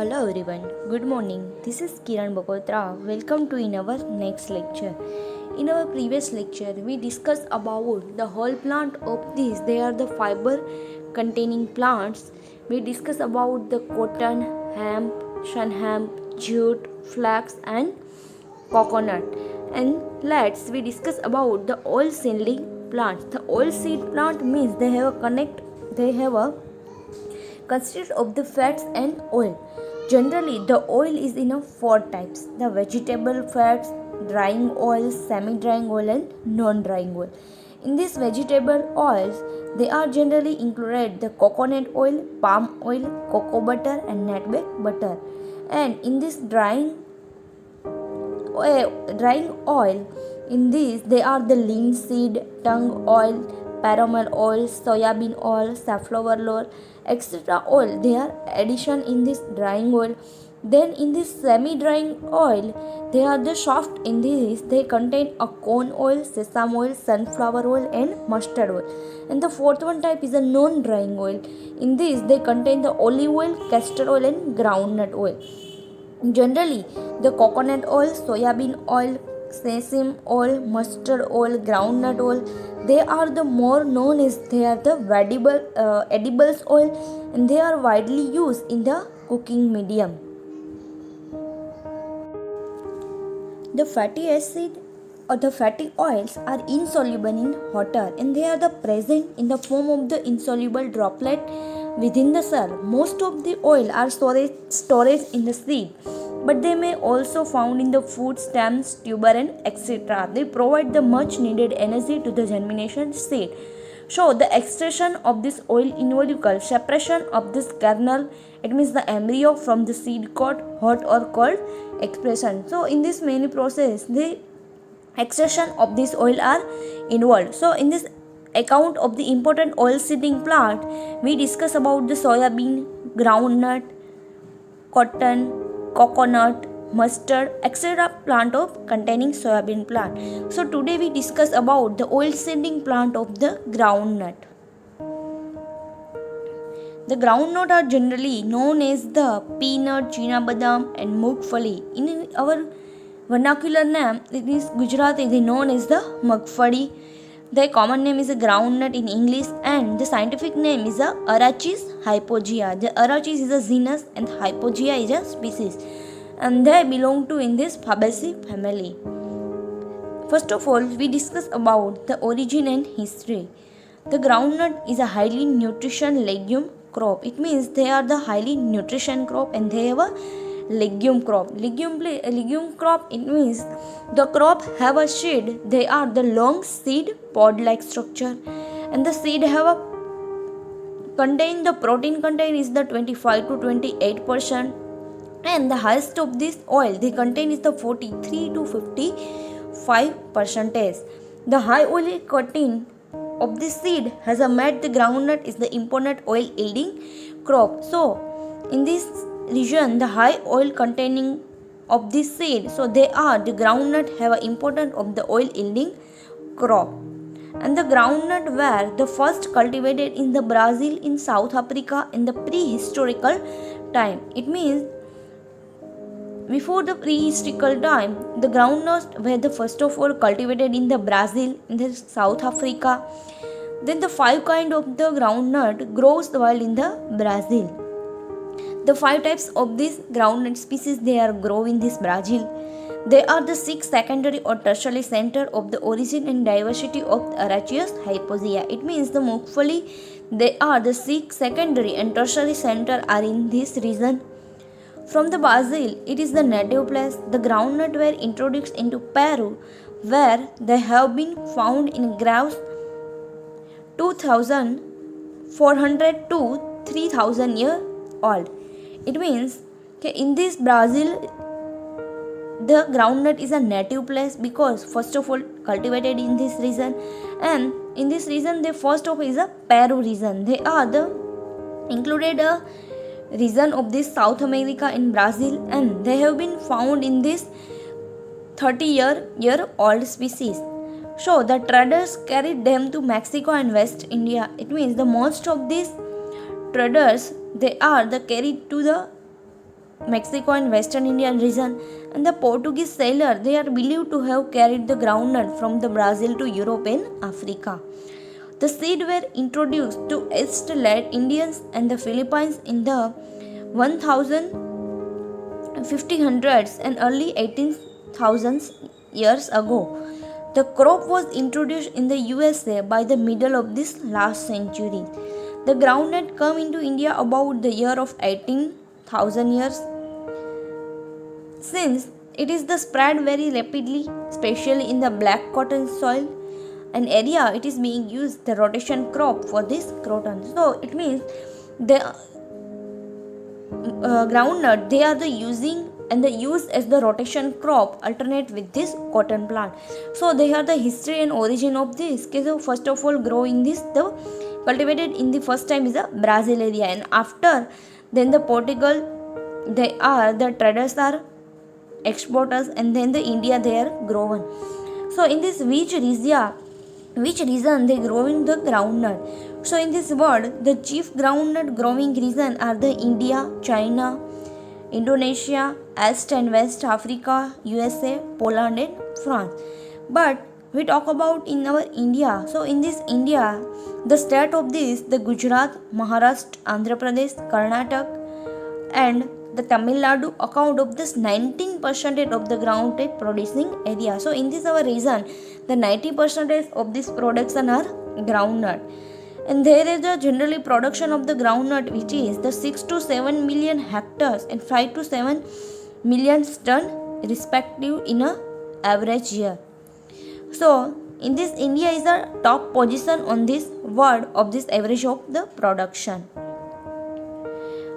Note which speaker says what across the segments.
Speaker 1: Hello everyone, good morning. This is Kiran Bagotra. Welcome to in our next lecture. In our previous lecture, we discussed about the whole plant of these. They are the fiber containing plants. We discussed about the cotton, hemp, sun hemp, jute, flax, and coconut. And we discuss about the oil seedling plants. The oil seed plant means they have a connect. They have a consists of the fats and oil. Generally, the oil is in a four types: the vegetable fats, drying oil, semi-drying oil, and non-drying oil. In these vegetable oils, they are generally included the coconut oil, palm oil, cocoa butter, and nutmeg butter. And in this drying oil, in these they are the linseed, tung oil, palm oil, soybean oil, safflower oil, etc. oil. They are addition in this drying oil. Then in this semi-drying oil, they are the soft. In this they contain a corn oil, sesame oil, sunflower oil, and mustard oil. And the fourth one type is a non-drying oil. In this they contain the olive oil, castor oil, and groundnut oil. Generally, the coconut oil, soybean oil, sesame oil, mustard oil, groundnut oil, they are the more known as they are the edibles oil, and they are widely used in the cooking medium. The fatty acid or the fatty oils are insoluble in water, and they are the present in the form of the insoluble droplet within the cell. Most of the oil are storage in the seed, but they may also found in the food, stems, tuber, and etc. They provide the much needed energy to the germination seed. So the extraction of this oil involves separation of this kernel, it means the embryo, from the seed coat, hot or cold expression. So in this many process, the extraction of this oil are involved. So in this account of the important oil seeding plant, we discuss about the soybean, groundnut, cotton, coconut, mustard, etc. plant of containing soybean plant. So today we discuss about the oil seeding plant of the groundnut. The groundnut are generally known as the peanut, china badam, and mugfali. In our vernacular name, it is Gujarati, they known as the mugfali. The common name is a groundnut in English, and the scientific name is a Arachis hypogea. The Arachis is a genus and Hypogea is a species, and they belong to in this Fabaceae family. First of all, we discuss about the origin and history. The groundnut is a highly nutrition legume crop. It means they are the highly nutrition crop, and they have a legume crop. Legume crop, it means the crop have a seed. They are the long seed pod like structure, and the seed have a contain the protein content is the 25 to 28%, and the highest of this oil they contain is the 43 to 55%. The high oily content of this seed has made the groundnut is the important oil yielding crop. So in this region, the high oil containing of this seed, so they are the groundnut have an important of the oil yielding crop. And the groundnut were the first cultivated in the Brazil in South Africa in the prehistorical time. It means before the prehistorical time, the groundnuts were the first of all cultivated in the Brazil, in the South Africa. Then the five kind of the groundnut grows while in the Brazil. The five types of this groundnut species they are grow in this Brazil. They are the six secondary or tertiary center of the origin and diversity of the Arachius hypogea. It means the mugfali, they are the six secondary and tertiary center are in this region. From the Brazil, it is the native place. The groundnut were introduced into Peru, where they have been found in graves 2,400 to 3,000 years old. It means in this Brazil, the groundnut is a native place because first of all cultivated in this region, and in this region they first of all is a Peru region. They are the included a region of this South America in Brazil, and they have been found in this 30-year old species. So the traders carried them to Mexico and West India. It means the most of these traders they are the carried to the Mexico and Western Indian region. And the Portuguese sailor, they are believed to have carried the groundnut from the Brazil to Europe and Africa. The seed were introduced to East Indians and the Philippines in the 1500s and early 18,000s years ago. The crop was introduced in the USA by the middle of this last century. The groundnut came into India about the year of 18,000 years. Since it is the spread very rapidly, especially in the black cotton soil, an area it is being used the rotation crop for this cotton. So it means the groundnut they are the using and the use as the rotation crop alternate with this cotton plant. So they are the history and origin of this. Okay, so first of all growing this the cultivated in the first time is the Brazil area, and after then the Portugal they are the traders are exporters, and then the India they are grown. So in this which region they growing the groundnut. So in this world the chief groundnut growing region are the India, China, Indonesia, East and West Africa, USA, Poland and France. But we talk about in our India. So in this India, the state of this the Gujarat, Maharashtra, Andhra Pradesh, Karnataka and the Tamil Nadu account of this 19% of the groundnut producing area. So in this our region, the 90% of this production are groundnut. And there is a generally production of the groundnut which is the 6 to 7 million hectares and 5 to 7 million ton respective in a average year. So in this India is a top position on this world of this average of the production.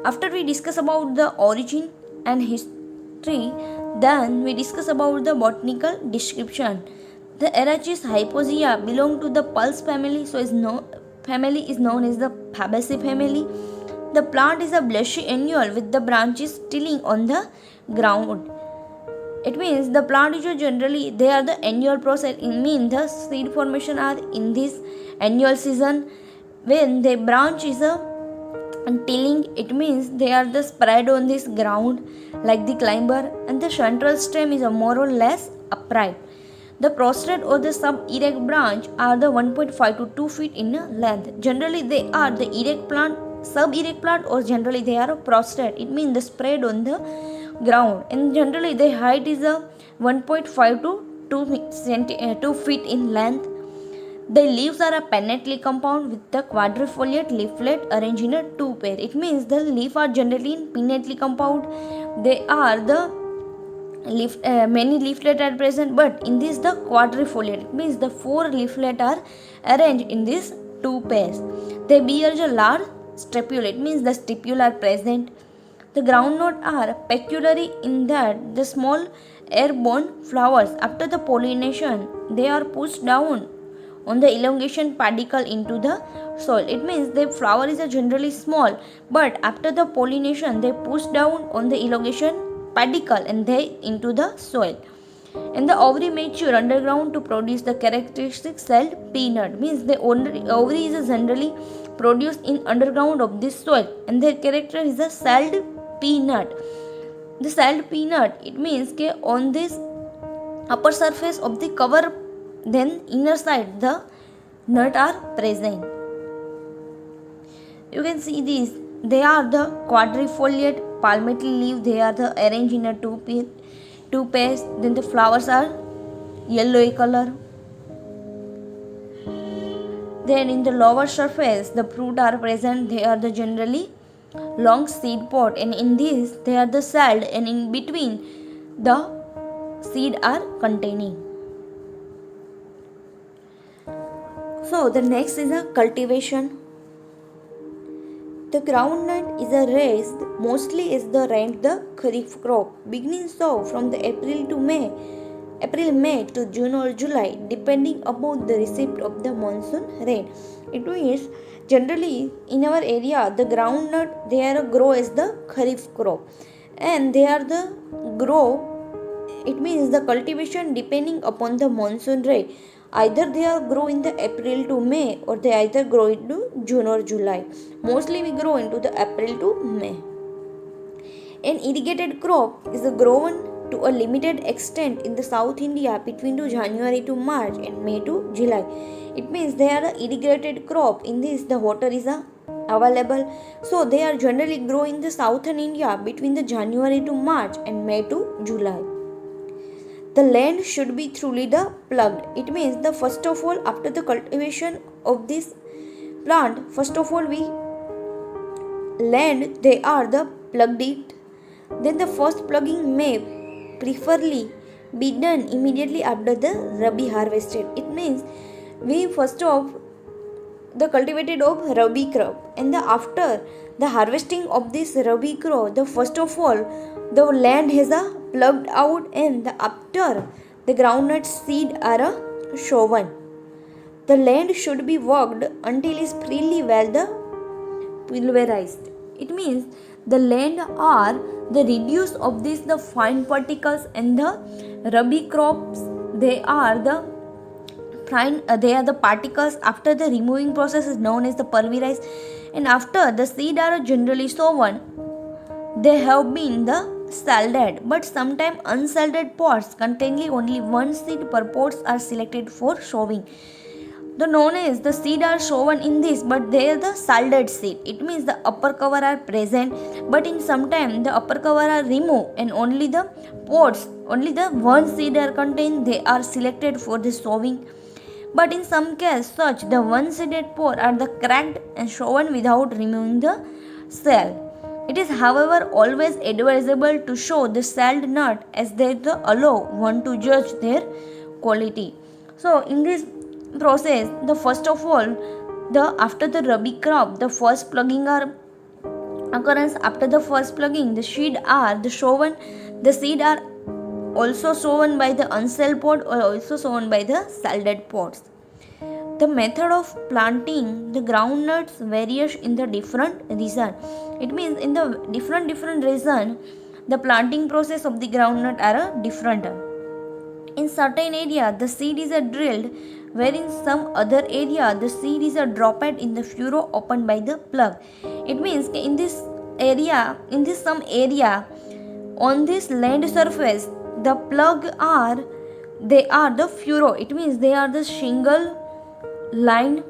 Speaker 1: After we discuss about the origin and history, then we discuss about the botanical description. The Arachis hypoxia belong to the pulse family, so family is known as the Fabaceae family. The plant is a blushy annual with the branches tilling on the ground. It means the plant is generally they are the annual process. It means the seed formation are in this annual season. When the branch is a tilling, it means they are the spread on this ground like the climber, and the central stem is a more or less upright. The prostrate or the sub-erect branch are the 1.5 to 2 feet in length. Generally they are the erect plant, sub-erect plant, or generally they are prostrate. It means the spread on the ground, and generally their height is a 1.5 to 2 feet in length. The leaves are a pinnately compound with the quadrifoliate leaflet arranged in a two pair. It means the leaf are generally in pinnately compound. They are the many leaflet are present, but in this the quadrifoliate. It means the 4 leaflet are arranged in these two pairs. They bear a large stipule. It means the stipule are present. The groundnut are peculiar in that the small airborne flowers after the pollination they are pushed down on the elongation pedicle into the soil. It means the flower is generally small, but after the pollination they push down on the elongation pedicle and they into the soil. And the ovary mature underground to produce the characteristic celled peanut. Means the ovary is generally produced in underground of this soil, and their character is a celled peanut. The celled peanut, it means that on this upper surface of the cover, then inner side the nut are present. You can see these. They are the quadrifoliate palmate leaf. They are the arranged in a two pairs. Then the flowers are yellow color. Then in the lower surface the fruit are present. They are the generally long seed pod, and in this they are the celled, and in between the seed are containing. So the next is a cultivation. The groundnut is a raised mostly is the kharif crop, beginning so from the April May to June or July, depending upon the receipt of the monsoon rain. It means generally in our area the groundnut they are grow as the kharif crop, and they are the grow. It means the cultivation depending upon the monsoon rain. Either they are grow in the April to May, or they either grow into June or July. Mostly we grow into the April to May. An irrigated crop is grown to a limited extent in the South India between to January to March and May to July. It means they are a irrigated crop. In this, the water is available. So they are generally grow in the southern India between the January to March and May to July. The land should be thoroughly plugged. It means the first of all, after the cultivation of this plant, first of all we land they are the plugged it. Then the first plugging may preferably be done immediately after the Rabi harvested. It means we first of the cultivated of Rabi crop, and the after the harvesting of this Rabi crop, the first of all the land has plugged out, and the after the groundnut seed are sown. The land should be worked until it is freely well pulverized. It means the land are the reduce of this the fine particles, and the Rabi crops they are the particles. After the removing process is known as the pulverized, and after the seed are generally sown, they have been the salted, but sometimes unsalted pods containing only one seed per pods are selected for sowing. The known as the seed are sown in this, but they are the salted seed. It means the upper cover are present, but in some time the upper cover are removed and only the pods, only the one seed are contained. They are selected for the sowing. But in some case, such the one seeded pod are the cracked and sown without removing the cell. It is, however, always advisable to show the shelled nut, as they allow one to judge their quality. So in this process, the first of all, the after the Rabi crop, the first plugging are occurrence. After the first plugging, the seed are the sown. The seed are also sown by the uncelled pod or also sown by the salted pods. The method of planting the groundnuts varies in the different region. It means in the different region, the planting process of the groundnut are different. In certain area, the seed is drilled, where in some other area, the seed is dropped in the furrow opened by the plug. It means in this area, some area, on this land surface, the plug they are the furrow. It means they are the shingle line,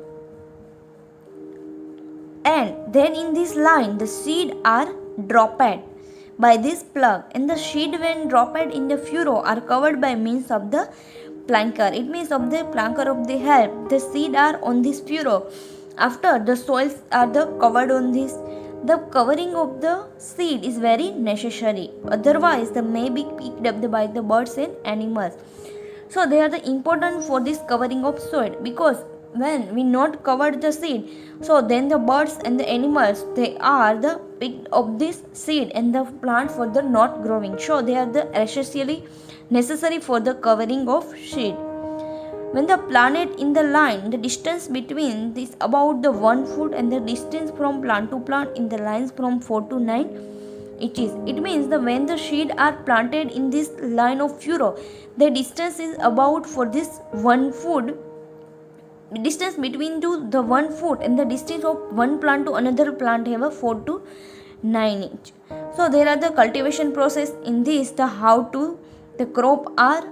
Speaker 1: and then in this line the seed are dropped by this plug, and the seed when dropped in the furrow are covered by means of the planker. It means of the planker of the help, the seed are on this furrow. After the soils are the covered on this, the covering of the seed is very necessary, otherwise they may be picked up by the birds and animals. So they are the important for this covering of soil, because when we not covered the seed, so then the birds and the animals they are the picked of this seed, and the plant for the not growing. So they are the essentially necessary for the covering of seed. When the planted in the line, the distance between this about the 1 foot, and the distance from plant to plant in the lines from 4 to 9 inches. It means that when the seed are planted in this line of furrow, the distance is about for this 1 foot. Distance between the 1 foot and the distance of one plant to another plant have a 4 to 9 inch. So there are the cultivation process in this, the how to the crop are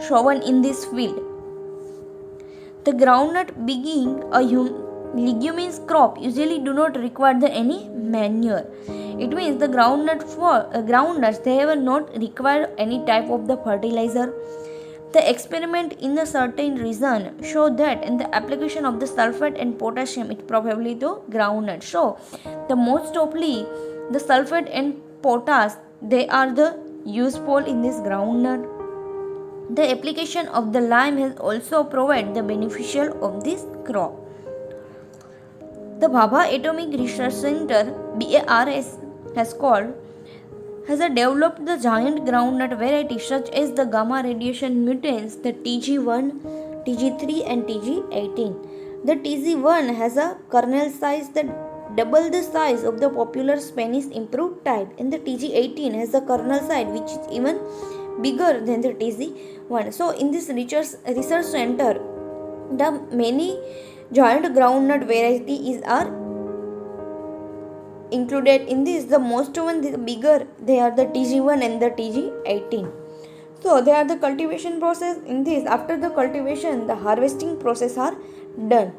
Speaker 1: shown in this field. The groundnut being a leguminous crop usually do not require any manure. It means the groundnuts they have not required any type of the fertilizer. The experiment in a certain region show that in the application of the sulfate and potassium, it probably the groundnut. So the most often the sulfate and potash they are the useful in this groundnut. The application of the lime has also provided the beneficial of this crop. The Bhabha Atomic Research Center BARS has developed the giant groundnut varieties such as the gamma radiation mutants, the TG1, TG3 and TG18. The TG1 has a kernel size that double the size of the popular Spanish improved type, and the TG18 has a kernel size which is even bigger than the TG1. So in this research center, the many giant groundnut varieties are included in this. The most one, the bigger, they are the TG1 and the TG18. So they are the cultivation process. In this, after the cultivation, the harvesting process are done.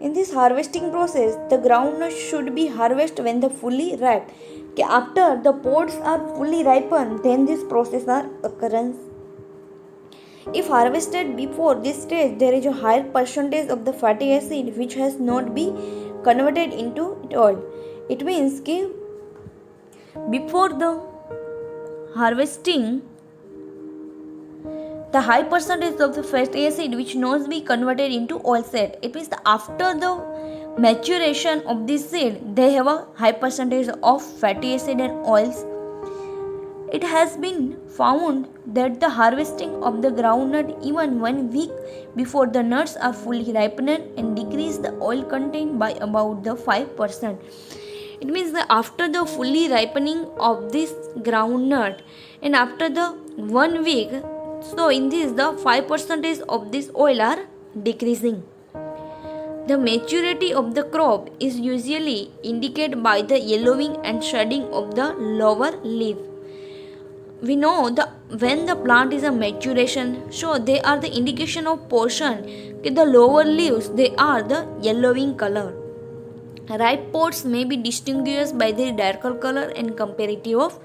Speaker 1: In this harvesting process, the groundnut should be harvested when the fully ripe. Okay, after the pods are fully ripened, then this process are occurrence. If harvested before this stage, there is a higher percentage of the fatty acid which has not been converted into oil. It means that before the harvesting, the high percentage of the fatty acid which not be converted into oil set. It means that after the maturation of this seed, they have a high percentage of fatty acid and oils. It has been found that the harvesting of the groundnut even 1 week before the nuts are fully ripened and decrease the oil content by about the 5%. It means that after the fully ripening of this groundnut and after the 1 week, so in this the 5% of this oil are decreasing. The maturity of the crop is usually indicated by the yellowing and shedding of the lower leaf. We know when the plant is a maturation, so they are the indication of portion. The lower leaves, they are the yellowing color. Ripe pods may be distinguished by their darker color and comparative of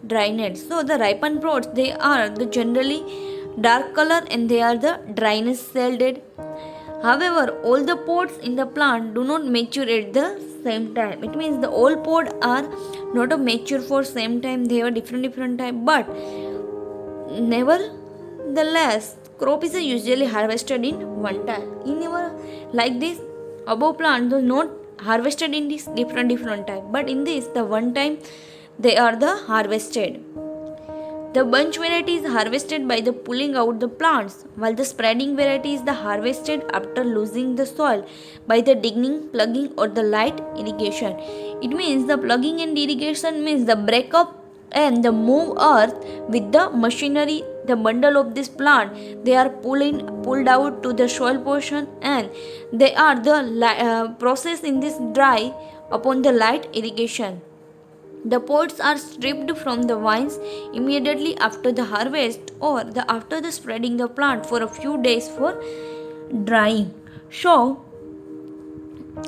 Speaker 1: dryness. So the ripened pods, they are the generally dark color and they are the dryness shaded. However, all the pods in the plant do not mature at the same time. It means the all pods are not mature for same time. They have different type. But nevertheless, crop is usually harvested in one time. In our like this above plant, though not harvested in this different type. But in this, the one time they are the harvested. The bunch variety is harvested by the pulling out the plants, while the spreading variety is the harvested after losing the soil by the digging, plugging or the light irrigation. It means the plugging and irrigation means the break up and the move earth with the machinery. The bundle of this plant, they are pulled out to the soil portion and they are the process in this dry upon the light irrigation. The pods are stripped from the vines immediately after the harvest or after the spreading the plant for a few days for drying. So,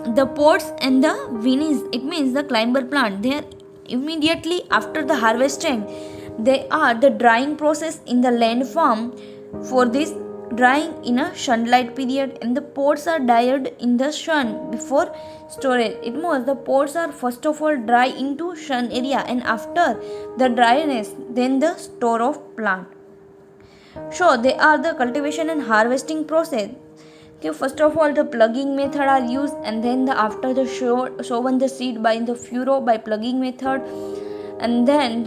Speaker 1: the pods and the vines, it means the climber plant, they are immediately after the harvesting. They are the drying process in the land farm for this drying in a sunlight period, and the pods are dried in the sun before storage. It means the pods are first of all dry into sun area and after the dryness then the store of plant. So they are the cultivation and harvesting process. Okay, first of all the plugging method are used and then after the sown the seed by the furrow by plugging method. And then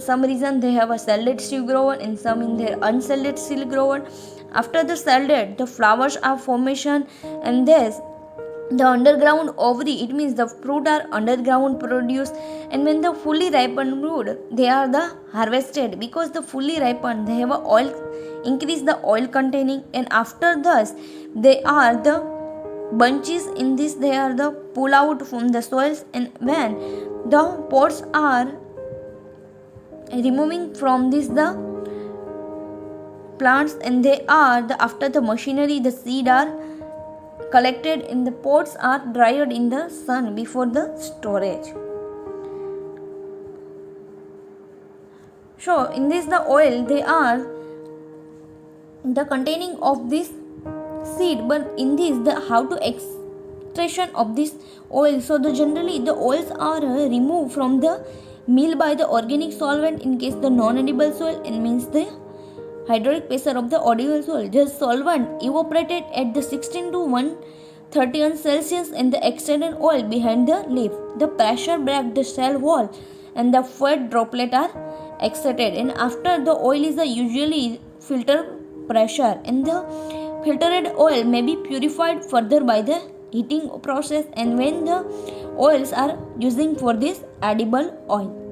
Speaker 1: some reason they have a shielded seed grown and some in their unshielded seed grown. After the shielded, the flowers are formation and this the underground ovary, it means the fruit are underground produced, and when the fully ripened fruit they are the harvested because the fully ripened they have a oil increase the oil containing, and after this they are the bunches in this they are the pull out from the soils, and when the pods are removing from this the plants and they are the after the machinery the seed are collected in the pods are dried in the sun before the storage. So in this the oil they are the containing of this seed, but in this the how to extraction of this oil. So the generally the oils are removed from the meal by the organic solvent in case the non-edible soil and means the hydraulic pressure of the edible soil. The solvent evaporated at the 16 to 131 Celsius and the extended oil behind the leaf. The pressure breaks the cell wall and the fat droplet are extracted, and after the oil is usually filter pressure and the filtered oil may be purified further by the heating process, and when the oils are using for this edible oil.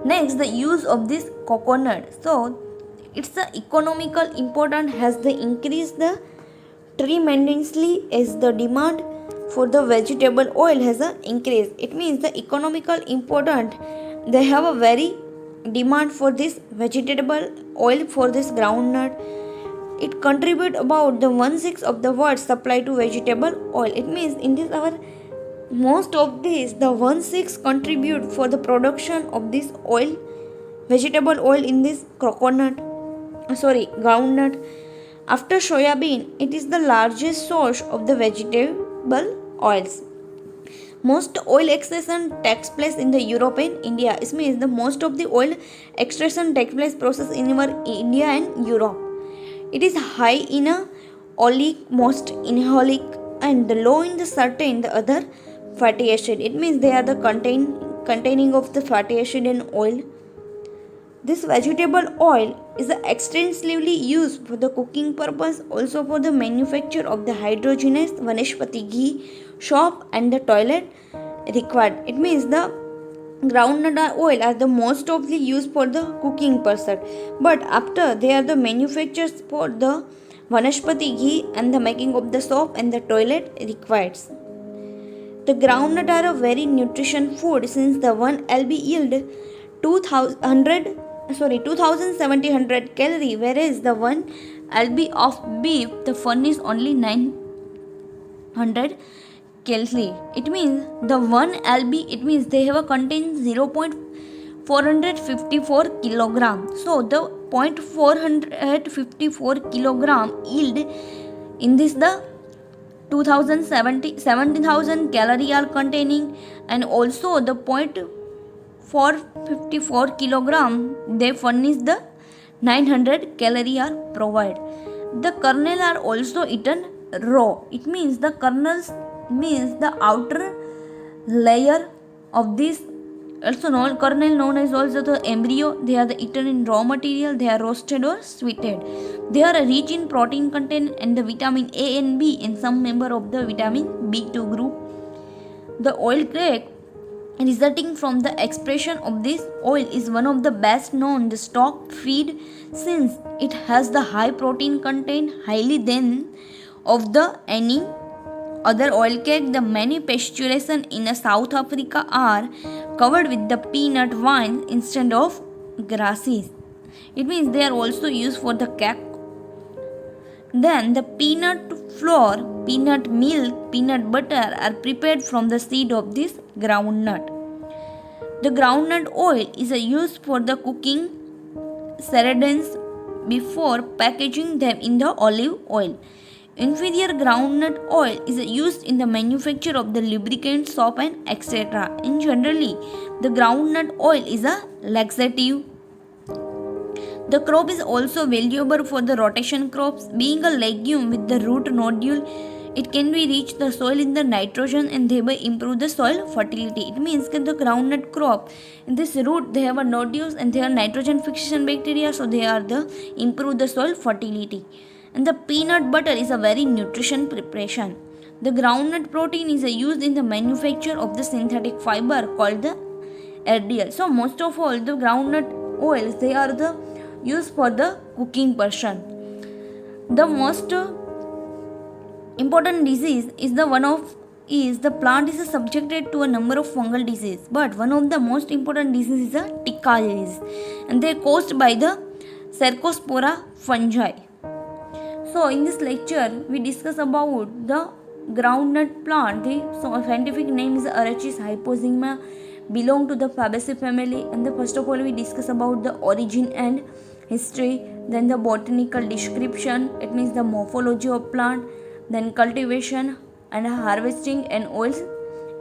Speaker 1: Next, the use of this coconut. So it's the economical important has the increased the tremendously as the demand for the vegetable oil has increased. It means the economical important, they have a very demand for this vegetable oil, for this groundnut. It contribute about the 1/6 of the world supply to vegetable oil. It means in this our most of this, the 1/6 contribute for the production of this oil, vegetable oil in this groundnut. After soybean, it is the largest source of the vegetable oils. Most oil extraction takes place in the Europe and India. It means the most of the oil extraction takes place process in our India and Europe. It is high in a oleic, most in oleic, and low in the certain the other fatty acid. It means they are the containing of the fatty acid and oil. This vegetable oil is extensively used for the cooking purpose, also for the manufacture of the hydrogenous Vanashpati ghee, soap and the toilet required. It means the groundnut oil are the most of the used for the cooking purpose, but after they are the manufacturers for the Vanashpati ghee and the making of the soap and the toilet required. The groundnut are a very nutrition food since the 1 lb yield 2700 calorie, whereas the 1 lb of beef the furnish only 900 calorie. It means the 1 lb, it means they have a contain 0.454 kilogram. So the 0.454 kilogram yield in this the 17,000 calorie are containing, and also the 0.454 kilogram they furnish the 900 calorie are provide. The kernel are also eaten raw. It means the kernels means the outer layer of this, also known kernel known as also the embryo. They are the eaten in raw material. They are roasted or sweetened. They are rich in protein content and the vitamin A and B and some member of the vitamin B2 group. The oil crack resulting from the expression of this oil is one of the best known the stock feed, since it has the high protein content, highly than of the any other oil cake. The many pasteurization in South Africa are covered with the peanut vines instead of grasses. It means they are also used for the cake. Then the peanut flour, peanut milk, peanut butter are prepared from the seed of this groundnut. The groundnut oil is used for the cooking sardines before packaging them in the olive oil. Inferior groundnut oil is used in the manufacture of the lubricant, soap and etc. In generally, the groundnut oil is a laxative. The crop is also valuable for the rotation crops. Being a legume with the root nodule, it can be reach the soil in the nitrogen and thereby improve the soil fertility. It means that the groundnut crop, in this root they have a nodules and they are nitrogen fixation bacteria, so they are the improve the soil fertility. And the peanut butter is a very nutrition preparation. The groundnut protein is used in the manufacture of the synthetic fiber called the RDL. So most of all the groundnut oils, they are the used for the cooking person. The most important disease is the plant is subjected to a number of fungal disease, but one of the most important disease is a ticca disease, and they are caused by the Cercospora fungi. So in this lecture we discuss about the groundnut plant. The scientific name is Arachis hypozyma, belong to the Fabaceae family. And first of all we discuss about the origin and history, then the botanical description, it means the morphology of plant, then cultivation and harvesting and oil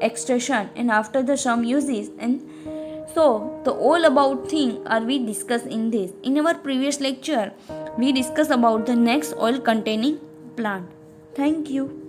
Speaker 1: extraction, and after the some uses. And so the all about thing are we discuss in this. In our previous lecture we discuss about the next oil containing plant. Thank you.